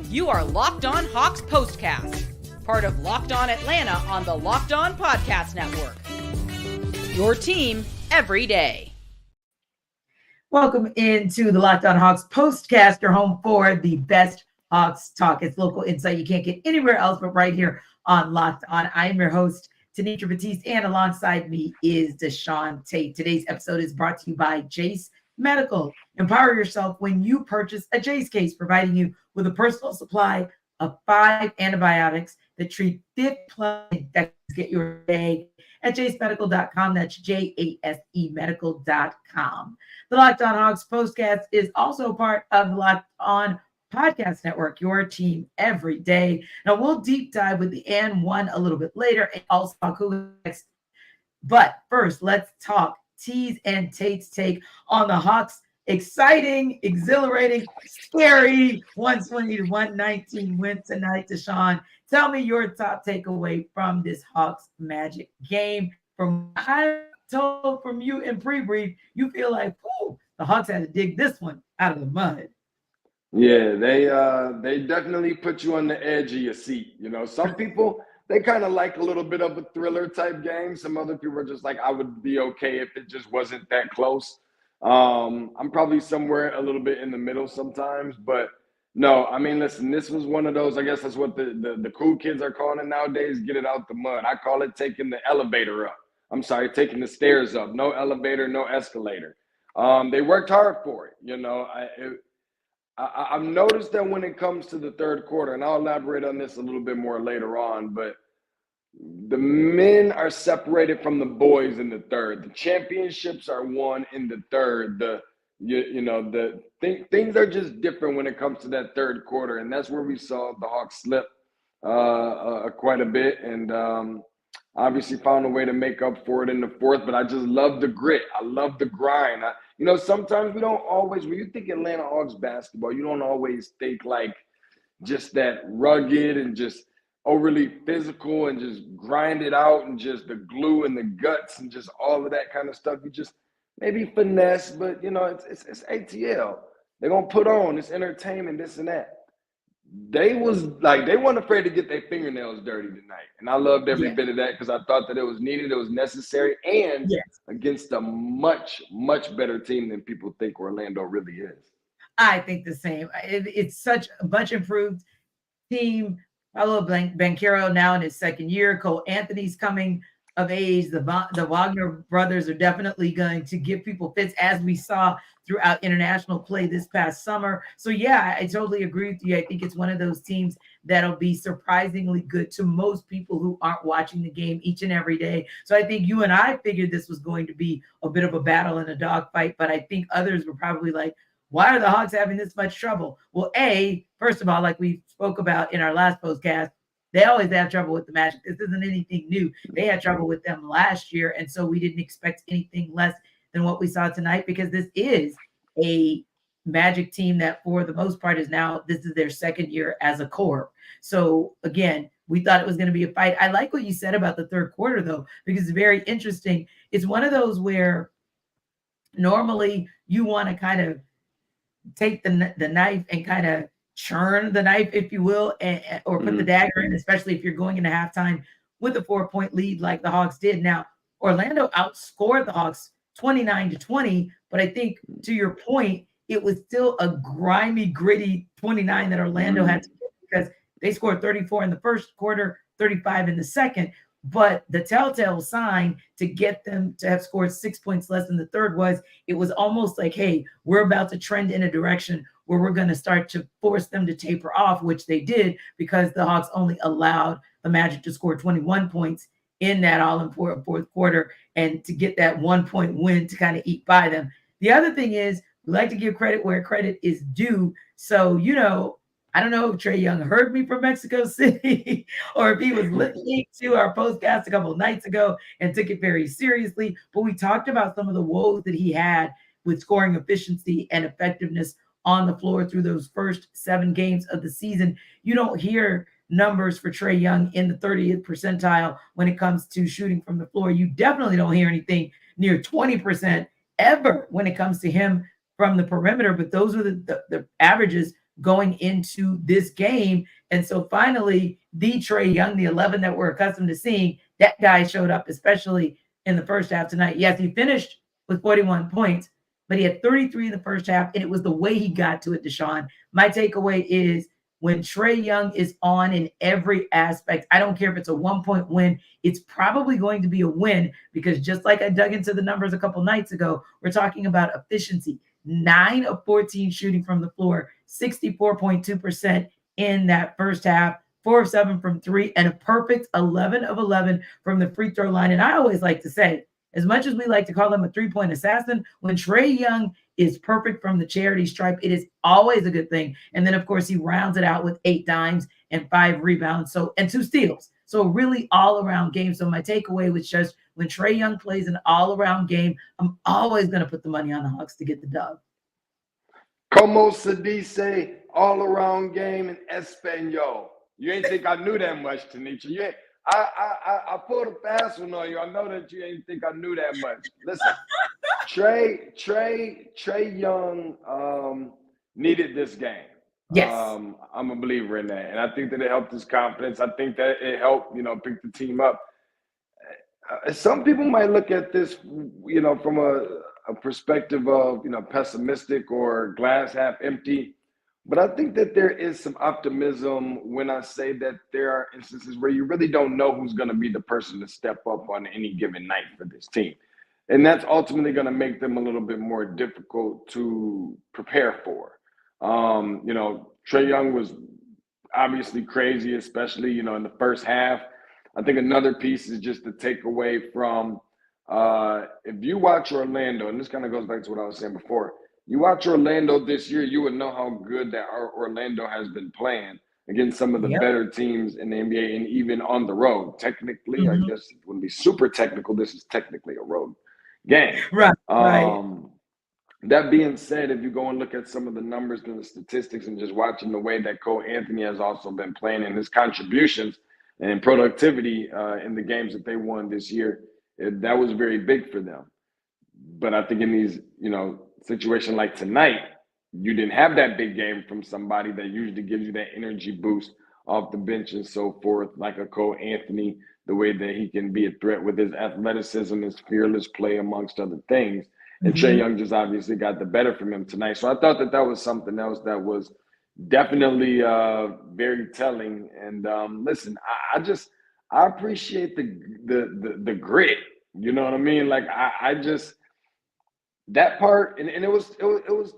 You are Locked On Hawks Postcast, part of Locked On Atlanta on the Locked On Podcast Network. Your team every day. Welcome into the Locked On Hawks Postcast, your home for the best Hawks talk. It's local insight you can't get anywhere else but right here on Locked On. I am your host, Tenitra Batiste, and alongside me is Deshaun Tate. Today's episode is brought to you by Jace Medical. Empower yourself when you purchase a Jace case, providing you with a personal supply of 5 antibiotics that treat 50+ infections. Get your day at jacemedical.com. That's JASE medical.com. The Locked On Hawks Postcast is also part of the Locked On Podcast Network, your team every day. Now, we'll deep dive with the and one a little bit later and also who next. But first, let's talk T's and Tate's take on the Hawks' exciting, exhilarating, scary 120-119 win tonight. Deshaun, tell me your top takeaway from this Hawks Magic game. From what I told from you in pre-brief, you feel like, the Hawks had to dig this one out of the mud. Yeah, they definitely put you on the edge of your seat. You know, some people, they kind of like a little bit of a thriller type game. Some other people are just like, I would be okay if it just wasn't that close. I'm probably somewhere a little bit in the middle sometimes, but no, I mean, listen, this was one of those, I guess that's what the cool kids are calling it nowadays, get it out the mud. I call it taking the elevator up. I'm sorry, taking the stairs up. No elevator, no escalator. They worked hard for it. You know, I've noticed that when it comes to the third quarter, and I'll elaborate on this a little bit more later on, but the men are separated from the boys in the third. The championships are won in the third. Things are just different when it comes to that third quarter, and that's where we saw the Hawks slip quite a bit, and obviously found a way to make up for it in the fourth. But I just love the grit. I love the grind. Sometimes we don't always, when you think Atlanta Hawks basketball, you don't always think like just that rugged and just overly physical and just grind it out and just the glue and the guts and just all of that kind of stuff. You just maybe finesse, but it's ATL. They're gonna put on this entertainment, this and that. They weren't afraid to get their fingernails dirty tonight, and I loved every bit of that because I thought that it was needed, it was necessary, and against a much, much better team than people think Orlando really is. I think the same. It's such a much improved team. Paolo Banchero now in his second year. Cole Anthony's coming of age. The Wagner brothers are definitely going to give people fits, as we saw throughout international play this past summer. So, yeah, I totally agree with you. I think it's one of those teams that'll be surprisingly good to most people who aren't watching the game each and every day. So I think you and I figured this was going to be a bit of a battle and a dogfight, but I think others were probably like, why are the Hawks having this much trouble? Well, first of all, like we spoke about in our last postcast, they always have trouble with the Magic. This isn't anything new. They had trouble with them last year, and so we didn't expect anything less than what we saw tonight, because this is a Magic team that for the most part this is their second year as a core. So again, we thought it was going to be a fight. I like what you said about the third quarter, though, because it's very interesting. It's one of those where normally you want to kind of take the knife and kind of churn the knife, if you will, or put the dagger in, especially if you're going into halftime with a 4-point lead like the Hawks did. Now, Orlando outscored the Hawks 29-20, but I think to your point, it was still a grimy, gritty 29 that Orlando had to get, because they scored 34 in the first quarter, 35 in the second. But the telltale sign to get them to have scored 6 points less in the third was it was almost like, hey, we're about to trend in a direction where we're going to start to force them to taper off, which they did, because the Hawks only allowed the Magic to score 21 points in that all-important fourth quarter, and to get that 1-point win to kind of eat by them. The other thing is, we like to give credit where credit is due. So, I don't know if Trae Young heard me from Mexico City or if he was listening to our postcast a couple of nights ago and took it very seriously, but we talked about some of the woes that he had with scoring efficiency and effectiveness on the floor through those first 7 games of the season. You don't hear numbers for Trae Young in the 30th percentile when it comes to shooting from the floor. You definitely don't hear anything near 20% ever when it comes to him from the perimeter, but those are the averages going into this game. And so finally, the Trae Young, the 11 that we're accustomed to seeing, that guy showed up, especially in the first half tonight. Yes, he finished with 41 points, but he had 33 in the first half, and it was the way he got to it, Deshaun. My takeaway is when Trae Young is on in every aspect, I don't care if it's a 1-point win, it's probably going to be a win, because just like I dug into the numbers a couple nights ago, we're talking about efficiency. 9 of 14 shooting from the floor, 64.2% in that first half, 4 of 7 from 3, and a perfect 11 of 11 from the free throw line. And I always like to say, as much as we like to call him a three-point assassin, when Trae Young is perfect from the charity stripe, it is always a good thing. And then, of course, he rounds it out with 8 dimes and 5 rebounds, and 2 steals. So really all-around game. So my takeaway was just when Trae Young plays an all-around game, I'm always going to put the money on the Hawks to get the dub. Como se dice, all-around game in Espanol. You ain't think I knew that much, Tenitra. You ain't. I pulled a fast one on you. I know that you ain't think I knew that much. Listen, Trae Young needed this game. Yes. I'm a believer in that. And I think that it helped his confidence. I think that it helped, pick the team up. Some people might look at this, from a perspective of, pessimistic or glass half empty. But I think that there is some optimism when I say that there are instances where you really don't know who's going to be the person to step up on any given night for this team. And that's ultimately going to make them a little bit more difficult to prepare for. Trae Young was obviously crazy, especially, in the first half. I think another piece is just to take away from if you watch Orlando, and this kind of goes back to what I was saying before, you watch Orlando this year, you would know how good that Orlando has been playing against some of the better teams in the NBA and even on the road. Technically, I guess it wouldn't be super technical. This is technically a road game. Right. That being said, if you go and look at some of the numbers and the statistics and just watching the way that Cole Anthony has also been playing and his contributions and productivity in the games that they won this year, that was very big for them. But I think in these, situation like tonight, you didn't have that big game from somebody that usually gives you that energy boost off the bench and so forth, like a Cole Anthony, the way that he can be a threat with his athleticism, his fearless play, amongst other things. And Trae Young just obviously got the better from him tonight. So I thought that was something else that was definitely very telling. And listen, I appreciate the grit. You know what I mean? Like I just that part, and it was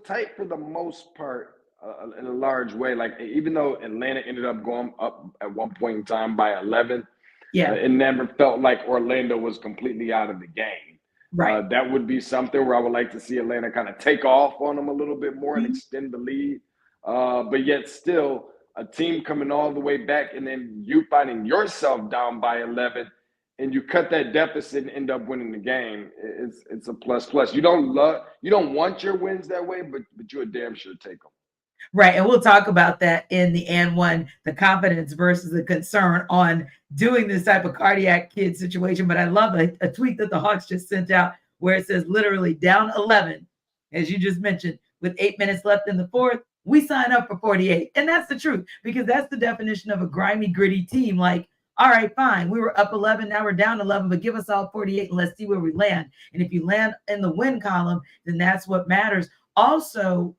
tight for the most part in a large way. Like even though Atlanta ended up going up at one point in time by 11, it never felt like Orlando was completely out of the game. Right. That would be something where I would like to see Atlanta kind of take off on them a little bit more and extend the lead. But yet still a team coming all the way back and then you finding yourself down by 11 and you cut that deficit and end up winning the game. It's a plus. You don't want your wins that way, but you a damn sure take them. Right. And we'll talk about that in the and one, the confidence versus the concern on doing this type of cardiac kid situation. But I love a tweet that the Hawks just sent out where it says literally down 11, as you just mentioned, with 8 minutes left in the fourth, we sign up for 48. And that's the truth, because that's the definition of a grimy, gritty team. Like, all right, fine. We were up 11. Now we're down 11, but give us all 48 and let's see where we land. And if you land in the win column, then that's what matters. Also,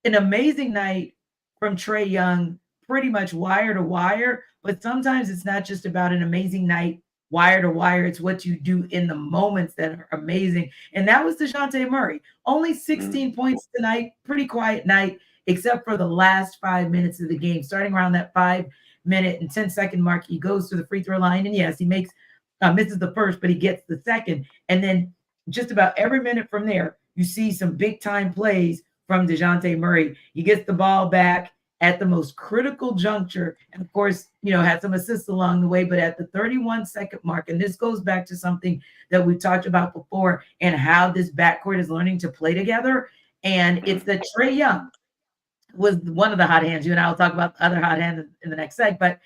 an amazing night from Trae Young, pretty much wire to wire. But sometimes it's not just about an amazing night, wire to wire. It's what you do in the moments that are amazing. And that was Dejounte Murray. Only 16 points tonight. Pretty quiet night, except for the last 5 minutes of the game. Starting around that 5-minute and 10-second mark, he goes to the free throw line. And yes, he misses the first, but he gets the second. And then just about every minute from there, you see some big time plays from Dejounte Murray. He gets the ball back at the most critical juncture. And of course, had some assists along the way, but at the 31-second mark, and this goes back to something that we talked about before and how this backcourt is learning to play together. And it's that Trae Young was one of the hot hands. You and I will talk about the other hot hand in the next seg, but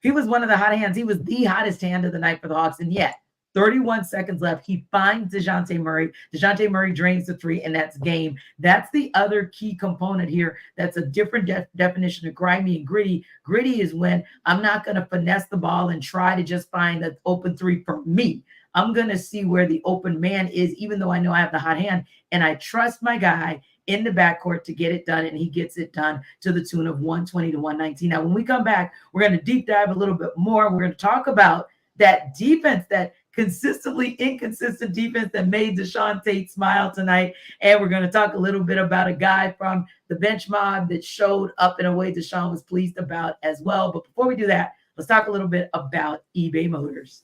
he was one of the hot hands. He was the hottest hand of the night for the Hawks. And yet 31 seconds left. He finds Dejounte Murray. Dejounte Murray drains the three, and that's game. That's the other key component here. That's a different definition of grimy and gritty. Gritty is when I'm not going to finesse the ball and try to just find an open three for me. I'm going to see where the open man is, even though I know I have the hot hand, and I trust my guy in the backcourt to get it done, and he gets it done to the tune of 120 to 119. Now, when we come back, we're going to deep dive a little bit more. We're going to talk about that defense, that consistently inconsistent defense that made Deshaun Tate smile tonight. And we're going to talk a little bit about a guy from the bench mob that showed up in a way Deshaun was pleased about as well. But before we do that, let's talk a little bit about eBay Motors.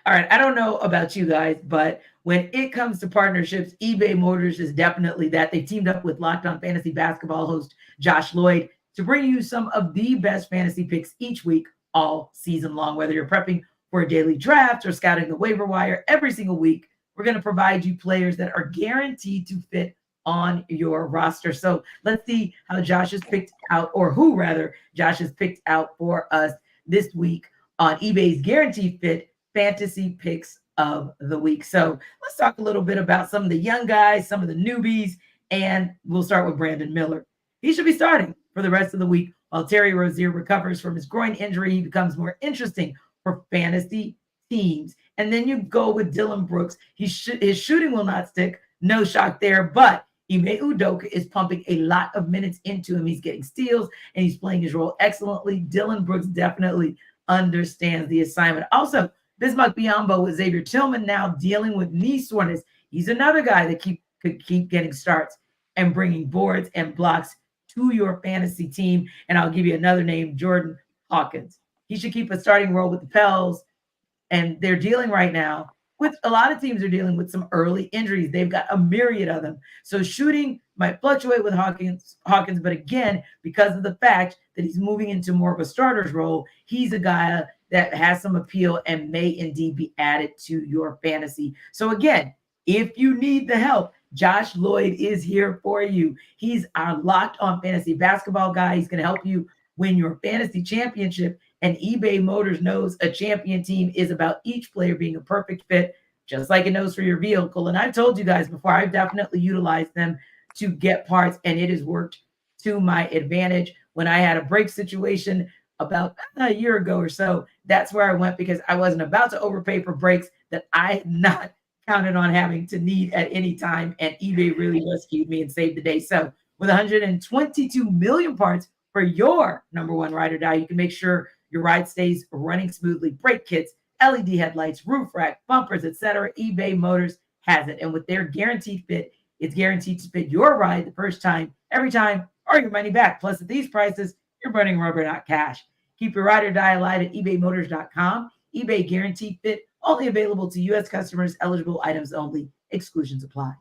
All right, I don't know about you guys, but when it comes to partnerships, eBay Motors is definitely that. They teamed up with Locked On Fantasy Basketball host Josh Lloyd to bring you some of the best fantasy picks each week, all season long. Whether you're prepping for a daily draft or scouting the waiver wire, every single week, we're going to provide you players that are guaranteed to fit on your roster. So let's see how Josh has picked out, or who rather Josh has picked out for us this week on eBay's Guaranteed Fit Fantasy Picks of the Week. So let's talk a little bit about some of the young guys, some of the newbies, and we'll start with Brandon Miller. He should be starting for the rest of the week while Terry Rozier recovers from his groin injury. He becomes more interesting for fantasy teams. And then you go with Dylan Brooks. His shooting will not stick. No shock there, but Ime Udoka is pumping a lot of minutes into him. He's getting steals, and he's playing his role excellently. Dylan Brooks definitely understands the assignment. Also, Bismack Biyombo with Xavier Tillman now dealing with knee soreness. He's another guy that could keep getting starts and bringing boards and blocks to your fantasy team. And I'll give you another name, Jordan Hawkins. He should keep a starting role with the Pels, and they're dealing right now with a lot of teams are dealing with some early injuries. They've got a myriad of them. So shooting might fluctuate with Hawkins, but again, because of the fact that he's moving into more of a starter's role, he's a guy that has some appeal and may indeed be added to your fantasy. So again, if you need the help, Josh Lloyd is here for you. He's our Locked On Fantasy Basketball guy. He's going to help you win your fantasy championship. And eBay Motors knows a champion team is about each player being a perfect fit, just like it knows for your vehicle. And I've told you guys before, I've definitely utilized them to get parts, and it has worked to my advantage. When I had a brake situation about a year ago or so, that's where I went because I wasn't about to overpay for brakes that I had not counted on having to need at any time. And eBay really rescued me and saved the day. So with 122 million parts for your number one ride or die, you can make sure your ride stays running smoothly. Brake kits, LED headlights, roof rack, bumpers, etc. eBay Motors has it. And with their guaranteed fit, it's guaranteed to fit your ride the first time, every time, or your money back. Plus, at these prices, you're burning rubber, not cash. Keep your ride or die alive at ebaymotors.com. eBay Guaranteed Fit, only available to U.S. customers, eligible items only. Exclusions apply.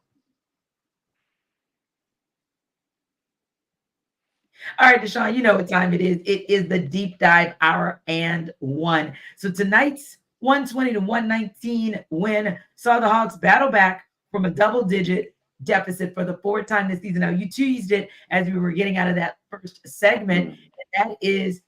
All right, Deshaun, you know what time it is. It is the deep dive hour and one. So tonight's 120 to 119 win saw the Hawks battle back from a double-digit deficit for the fourth time this season. Now, you teased it as we were getting out of that first segment, and that is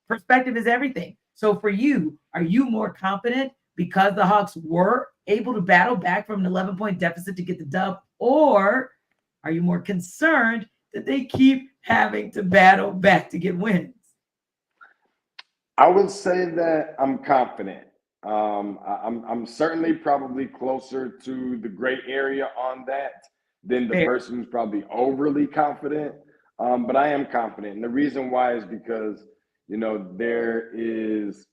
perspective is everything. So for you, are you more confident because the Hawks were able to battle back from an 11-point deficit to get the dub, or are you more concerned that they keep having to battle back to get wins? I would say that I'm confident. I'm certainly probably closer to the gray area on that than the person who's probably overly confident. But I am confident. And the reason why is because, there is,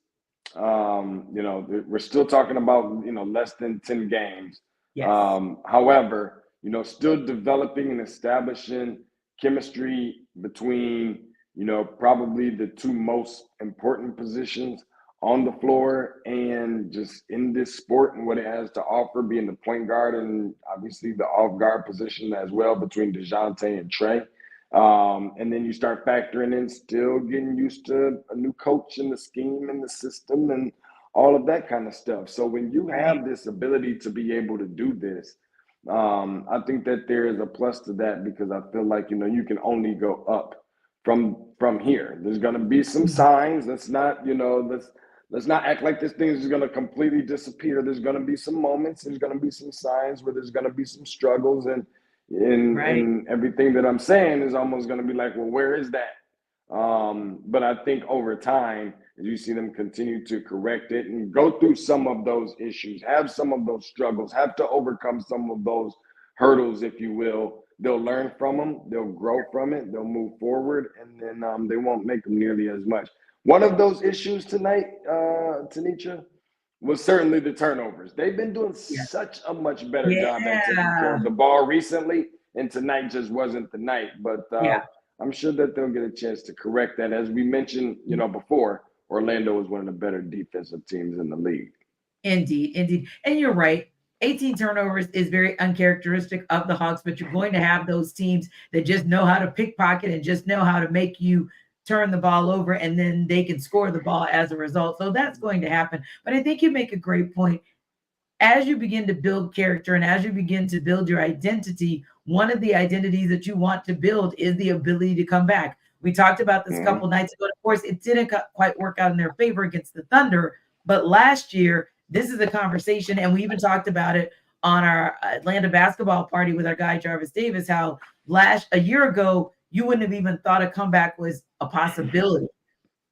we're still talking about, less than 10 games. Yes. However, still developing and establishing chemistry between, probably the two most important positions on the floor and just in this sport and what it has to offer, being the point guard and obviously the off guard position as well between Dejounte and Trae. And then you start factoring in still getting used to a new coach and the scheme and the system and all of that kind of stuff. So when you have this ability to be able to do this, I think that there is a plus to that because I feel like, you can only go up from here. There's going to be some signs. Let's not, let's not act like this thing is going to completely disappear. There's going to be some moments. There's going to be some signs where there's going to be some struggles, and everything that I'm saying is almost going to be like, well, where is that? But I think over time, as you see them continue to correct it and go through some of those issues, have some of those struggles, have to overcome some of those hurdles, if you will, they'll learn from them, they'll grow from it, they'll move forward, and then they won't make them nearly as much. One of those issues tonight, Tenitra, was certainly the turnovers. They've been doing such a much better job at taking care of the ball recently, and tonight just wasn't the night. But I'm sure that they'll get a chance to correct that. As we mentioned, before, Orlando is one of the better defensive teams in the league. Indeed. And you're right. 18 turnovers is very uncharacteristic of the Hawks, but you're going to have those teams that just know how to pickpocket and just know how to make you turn the ball over, and then they can score the ball as a result. So that's going to happen. But I think you make a great point. As you begin to build character and as you begin to build your identity, one of the identities that you want to build is the ability to come back. We talked about this a couple nights ago. Of course, it didn't quite work out in their favor against the Thunder. But last year, this is a conversation, and we even talked about it on our Atlanta basketball party with our guy, Jarvis Davis, how a year ago, you wouldn't have even thought a comeback was a possibility.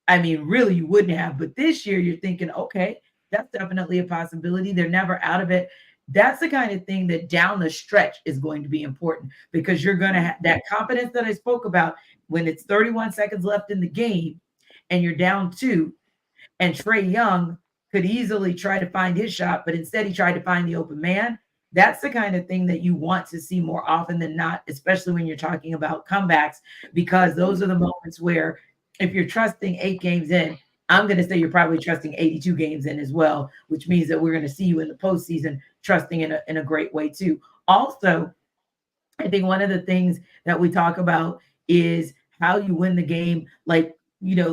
I mean, really, you wouldn't have. But this year, you're thinking, okay, that's definitely a possibility. They're never out of it. That's the kind of thing that down the stretch is going to be important, because you're going to have that confidence that I spoke about when it's 31 seconds left in the game and you're down 2, and Trae Young could easily try to find his shot, but instead he tried to find the open man. That's the kind of thing that you want to see more often than not, especially when you're talking about comebacks, because those are the moments where if you're trusting 8 games in, I'm going to say you're probably trusting 82 games in as well, which means that we're going to see you in the postseason trusting in a great way too. Also, I think one of the things that we talk about is how you win the game, like,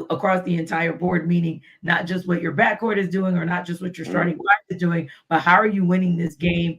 across the entire board, meaning not just what your backcourt is doing or not just what your starting five is doing, but how are you winning this game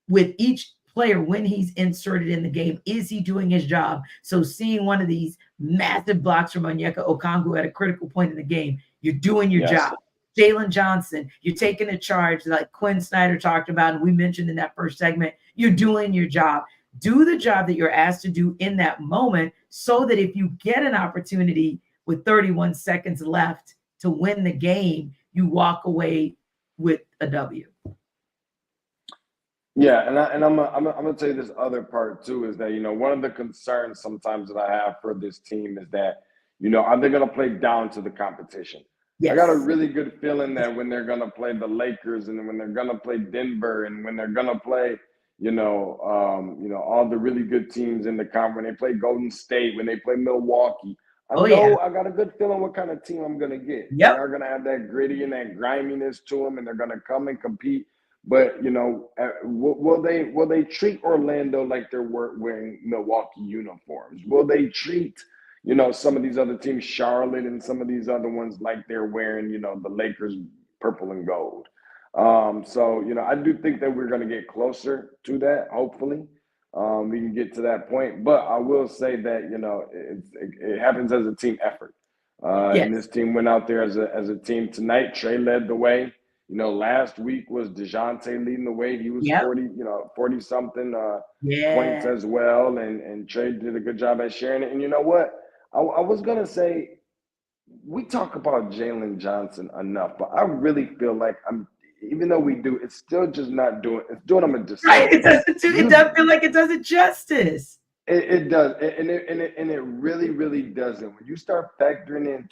with each player when he's inserted in the game? Is he doing his job? So seeing one of these massive blocks from Onyeka Okongwu at a critical point in the game, you're doing your job. Jalen Johnson, you're taking a charge like Quin Snyder talked about, and we mentioned in that first segment, you're doing your job. Do the job that you're asked to do in that moment, so that if you get an opportunity with 31 seconds left to win the game, you walk away with a W. Yeah, and I'm gonna tell you this other part too, is that one of the concerns sometimes that I have for this team is that are they gonna play down to the competition? Yes. I got a really good feeling that when they're gonna play the Lakers, and when they're gonna play Denver, and when they're gonna play all the really good teams in the conference, when they play Golden State, when they play Milwaukee, I got a good feeling what kind of team I'm gonna get. Yep. They're gonna have that gritty and that griminess to them, and they're gonna come and compete. But will they treat Orlando like they're wearing Milwaukee uniforms? Will they treat some of these other teams, Charlotte and some of these other ones, like they're wearing the Lakers purple and gold? So I do think that we're going to get closer to that. Hopefully, we can get to that point. But I will say that it happens as a team effort, and this team went out there as a team tonight. Trae led the way. Last week was Dejounte leading the way. He was 40 something points as well. And Trae did a good job at sharing it. And you know what? I was going to say, we talk about Jalen Johnson enough, but I really feel like even though we do, it's still just not doing him a disservice. Right. It does feel like it does it justice. It does, and it really, really doesn't. When you start factoring in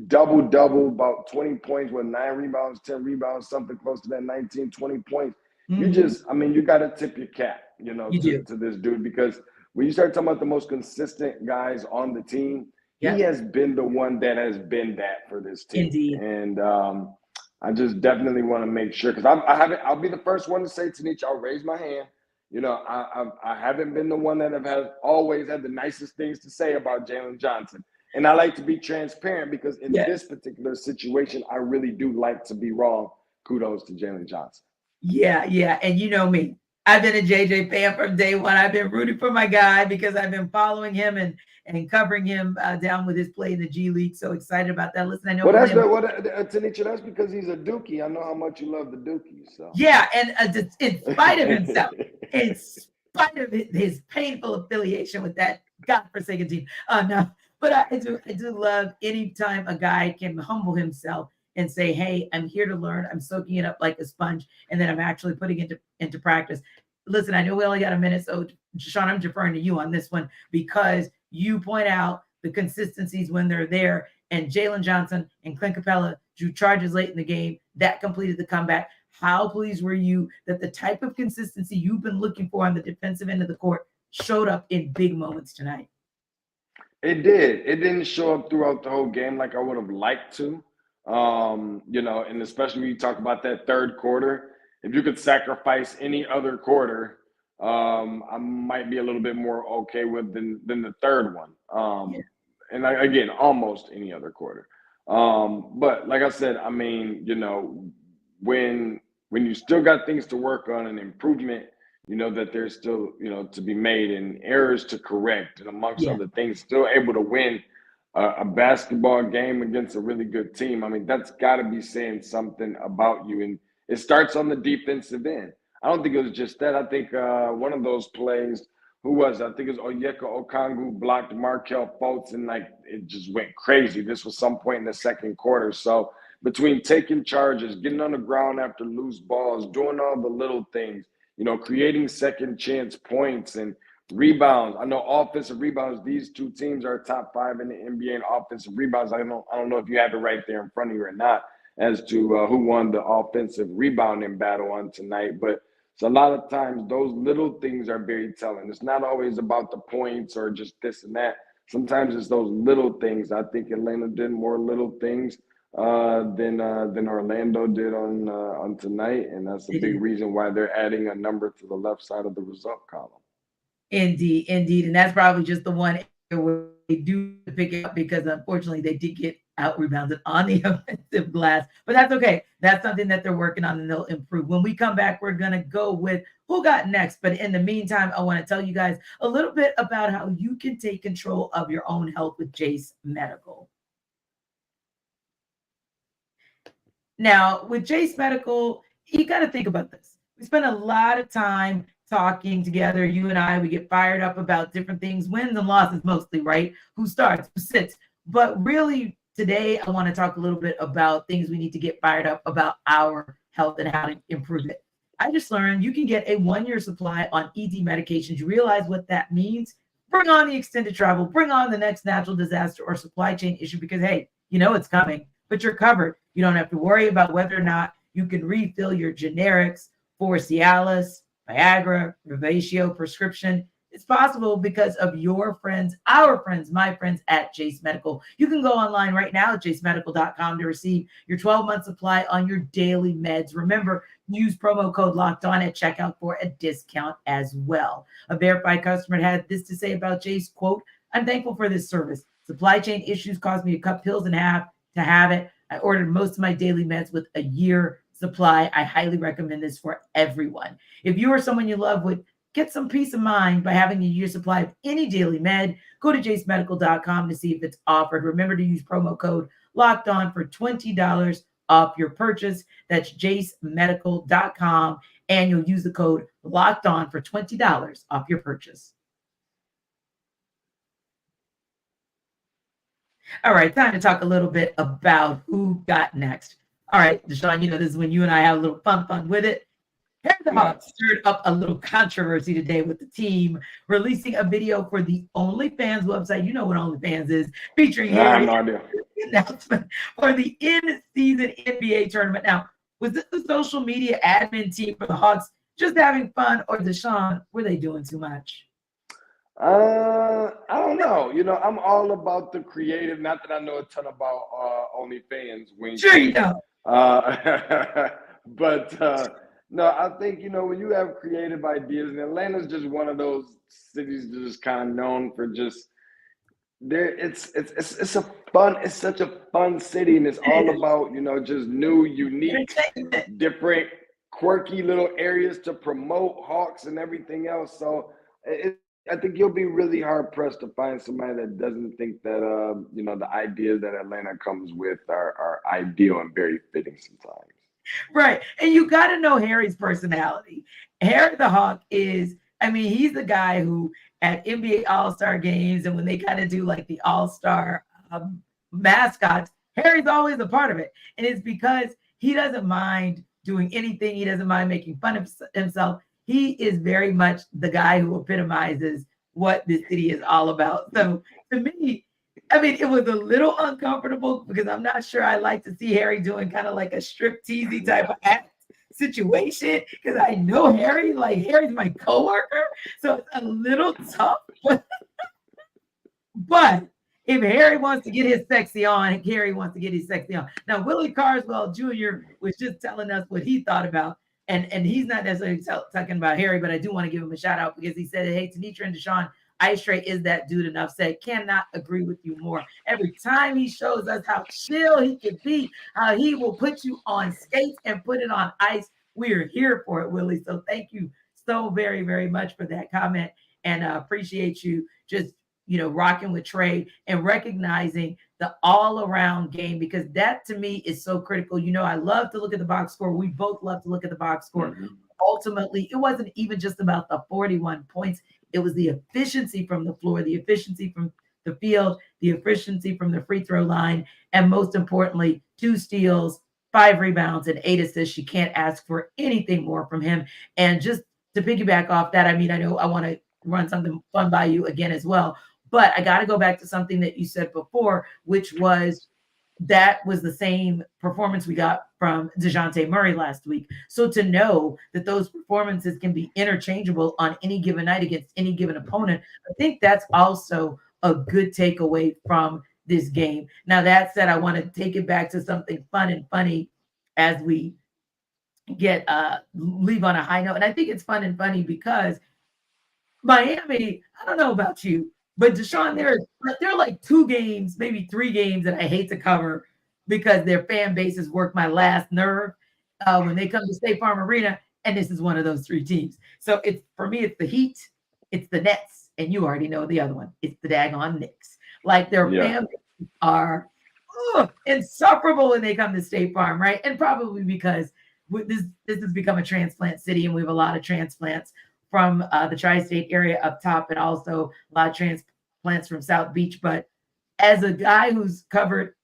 double, about 20 points with 9 rebounds, 10 rebounds, something close to that 19, 20 points, you got to tip your cap, to this dude, because when you start talking about the most consistent guys on the team, he has been the one that has been that for this team. Indeed. And I just definitely want to make sure, because I'll be the first one to say, Tenitra, I'll raise my hand. I haven't been the one that have always had the nicest things to say about Jalen Johnson. And I like to be transparent, because in this particular situation, I really do like to be wrong. Kudos to Jalen Johnson. Yeah. And you know me, I've been a JJ fan from day one. I've been rooting for my guy because I've been following him and covering him down with his play in the G League. So excited about that. Listen, I know. Well, Tenitra, that's because he's a Dookie. I know how much you love the Dookie. So yeah, and in spite of himself, in spite of his painful affiliation with that godforsaken team. No, but I do love anytime a guy can humble himself and say, hey, I'm here to learn. I'm soaking it up like a sponge, and then I'm actually putting it into practice. Listen, I know we only got a minute, so Deshaun, I'm deferring to you on this one because you point out the consistencies when they're there, and Jalen Johnson and Clint Capella drew charges late in the game. That completed the comeback. How pleased were you that the type of consistency you've been looking for on the defensive end of the court showed up in big moments tonight? It did. It didn't show up throughout the whole game like I would have liked to. And especially when you talk about that third quarter, if you could sacrifice any other quarter, I might be a little bit more okay with than the third one. And again, almost any other quarter. But like I said, I mean, when you still got things to work on and improvement, that there's still, to be made and errors to correct, and amongst other things, still able to win a basketball game against a really good team. I mean, that's got to be saying something about you. And it starts on the defensive end. I don't think it was just that. I think one of those plays, who was it? I think it was Onyeka Okongwu blocked Markelle Fultz, and it just went crazy. This was some point in the second quarter. So between taking charges, getting on the ground after loose balls, doing all the little things, creating second chance points and rebounds. I know offensive rebounds, these two teams are top 5 in the NBA in offensive rebounds. I don't know if you have it right there in front of you or not as to who won the offensive rebounding battle on tonight. But so a lot of times those little things are very telling. It's not always about the points or just this and that. Sometimes it's those little things. I think Atlanta did more little things than Orlando did on tonight, and that's a big reason why they're adding a number to the left side of the result column. Indeed, and that's probably just the one area where they do pick it up because unfortunately they did get out rebounded on the offensive glass, but that's okay. That's something that they're working on and they'll improve. When we come back, we're gonna go with who got next. But in the meantime, I want to tell you guys a little bit about how you can take control of your own health with Jace Medical. Now, with Jace Medical, you got to think about this. We spend a lot of time talking together. You and I, we get fired up about different things, wins and losses mostly, right? Who starts, who sits. But really, today, I want to talk a little bit about things we need to get fired up about our health and how to improve it. I just learned you can get a 1-year supply on ED medications. You realize what that means? Bring on the extended travel, bring on the next natural disaster or supply chain issue because, hey, it's coming, but you're covered. You don't have to worry about whether or not you can refill your generics for Cialis, Viagra, Revatio prescription. It's possible because of your friends, our friends, my friends at Jace Medical. You can go online right now at jacemedical.com to receive your 12-month supply on your daily meds. Remember, use promo code Locked On at checkout for a discount as well. A verified customer had this to say about Jace, quote, "I'm thankful for this service. Supply chain issues caused me to cut pills in half to have it. I ordered most of my daily meds with a year supply. I highly recommend this for everyone. If you or someone you love would get some peace of mind by having a year supply of any daily med, go to jacemedical.com to see if it's offered. Remember to use promo code Locked On for $20 off your purchase. That's jacemedical.com, and you'll use the code Locked On for $20 off your purchase. All right, time to talk a little bit about who got next. All right, Deshaun, this is when you and I have a little fun with it. The Hawks stirred up a little controversy today with the team releasing a video for the OnlyFans website. You know what OnlyFans is, featuring announcement for the in-season NBA tournament. Now, was this the social media admin team for the Hawks just having fun, or Deshaun, were they doing too much? I don't know. I'm all about the creative. Not that I know a ton about OnlyFans. Sure you know. But no, I think when you have creative ideas, and Atlanta's just one of those cities that's just kind of known for just there. It's such a fun city, and it's all about just new, unique, different quirky little areas to promote Hawks and everything else. So I think you'll be really hard pressed to find somebody that doesn't think that the ideas that Atlanta comes with are ideal and very fitting sometimes. Right. And you got to know Harry's personality. Harry the Hawk is, I mean, he's the guy who at NBA All-Star games and when they kind of do like the All-Star mascots, Harry's always a part of it. And it's because he doesn't mind doing anything. He doesn't mind making fun of himself. He is very much the guy who epitomizes what this city is all about. So to me, I mean, it was a little uncomfortable because I'm not sure I like to see Harry doing kind of like a striptease type of act situation because I know Harry, like Harry's my coworker, so it's a little tough. But if Harry wants to get his sexy on, Harry wants to get his sexy on. Now, Willie Carswell Jr. was just telling us what he thought about, and he's not necessarily talking about Harry, but I do want to give him a shout out because he said, hey, Tenitra and Deshaun, Ice Trae is that dude. Enough said. Cannot agree with you more. Every time he shows us how chill he can be, how he will put you on skates and put it on ice. We're here for it, Willie. So thank you so very, very much for that comment, and appreciate you just rocking with Trae and recognizing the all-around game because that to me is so critical. I love to look at the box score. We both love to look at the box score. Mm-hmm. Ultimately, it wasn't even just about the 41 points. It was the efficiency from the floor, the efficiency from the field, the efficiency from the free throw line, and most importantly, 2 steals, 5 rebounds, and 8 assists. You can't ask for anything more from him. And just to piggyback off that, I mean, I know I want to run something fun by you again as well, but I got to go back to something that you said before, which was that was the same performance we got from Dejounte Murray last week. So to know that those performances can be interchangeable on any given night against any given opponent, I think that's also a good takeaway from this game. Now, that said, I want to take it back to something fun and funny as we leave on a high note. And I think it's fun and funny because Miami, I don't know about you, but Deshaun, there are like 2 games, maybe 3 games that I hate to cover because their fan bases work my last nerve when they come to State Farm Arena, and this is one of those 3 teams. So for me, it's the Heat, it's the Nets, and you already know the other one. It's the daggone Knicks. Like their fan bases are insufferable when they come to State Farm, right? And probably because this has become a transplant city, and we have a lot of transplants from the tri-state area up top, and also a lot of transplants from South Beach. But as a guy who's covered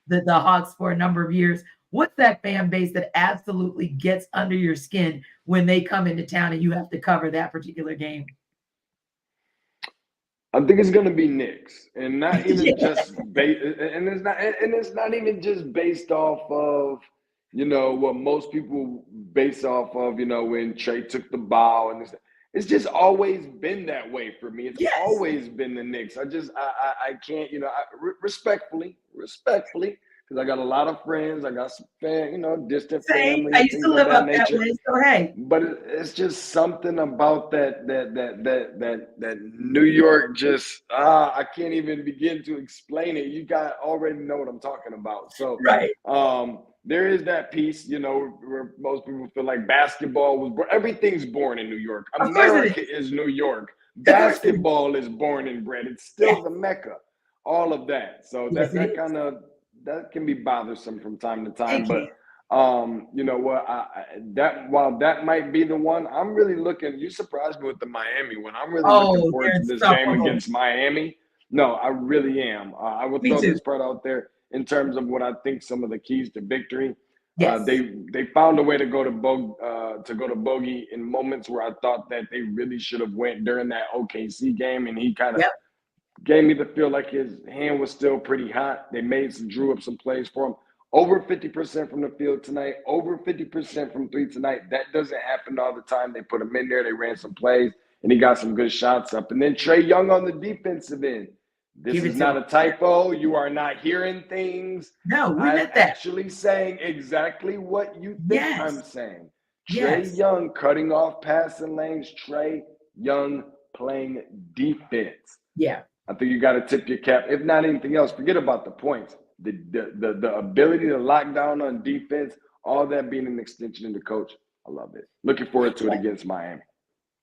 the Hawks for a number of years, what's that fan base that absolutely gets under your skin when they come into town and you have to cover that particular game? I think it's going to be Knicks, and not even just it's not even just based off of what most people base off of when Trae took the ball, and it's just always been that way for me. It's always been the Knicks. I can't, respectfully, because I got a lot of friends. I got some distant family. I used to live up that way, so hey. But it's just something about that New York. Just I can't even begin to explain it. You guys already know what I'm talking about. So right. There is that piece, where most people feel like basketball was born. Everything's born in New York. America is New York. Basketball is born and bred. It's still the Mecca. All of that. So that can be bothersome from time to time. But you know what? While that might be the one, I'm really looking. You surprised me with the Miami one. I'm really looking forward to this game against Miami. No, I really am. I will throw this part out there. In terms of what I think some of the keys to victory, they found a way to go to bogey in moments where I thought that they really should have went during that OKC game, and he kind of gave me the feel like his hand was still pretty hot. They drew up some plays for him. Over 50% from the field tonight, over 50% from 3 tonight. That doesn't happen all the time. They put him in there, they ran some plays, and he got some good shots up. And then Trae Young on the defensive end. This is not a typo. You are not hearing things. No, we meant that. Actually saying exactly what you think I'm saying. Trae Young cutting off passing lanes. Trae Young playing defense. Yeah. I think you got to tip your cap. If not anything else, forget about the points. The ability to lock down on defense, all that being an extension of the coach. I love it. Looking forward to it against Miami.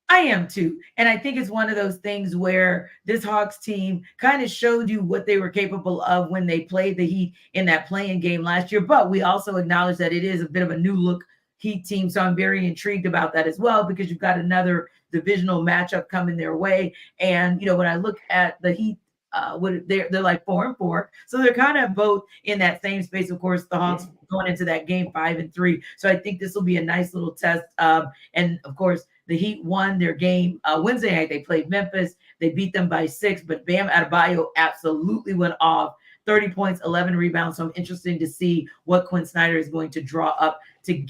I am too. And I think it's one of those things where this Hawks team kind of showed you what they were capable of when they played the Heat in that play-in game last year. But we also acknowledge that it is a bit of a new look Heat team. So I'm very intrigued about that as well, because you've got another divisional matchup coming their way. And, you know, when I look at the Heat, they're like 4-4. So they're kind of both in that same space. Of course, the Hawks going into that game 5-3. So I think this will be a nice little test. And of course, the Heat won their game Wednesday night. They played Memphis. They beat them by 6, but Bam Adebayo absolutely went off. 30 points, 11 rebounds. So I'm interested to see what Quin Snyder is going to draw up to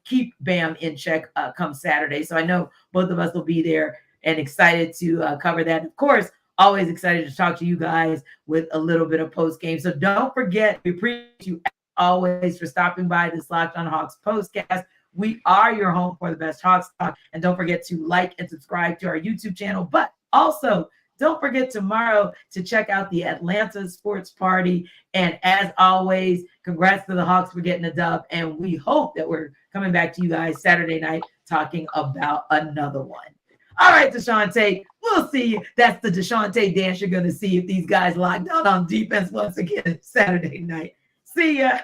keep Bam in check come Saturday. So I know both of us will be there and excited to cover that. Of course, always excited to talk to you guys with a little bit of post game. So don't forget, we appreciate you as always for stopping by this Locked on Hawks postcast. We are your home for the best Hawks talk. And don't forget to like and subscribe to our YouTube channel. But also, don't forget tomorrow to check out the Atlanta Sports Party. And as always, congrats to the Hawks for getting a dub. And we hope that we're coming back to you guys Saturday night talking about another one. All right, Dejounte, we'll see you. That's the Dejounte dance you're going to see if these guys lock down on defense once again Saturday night. See ya.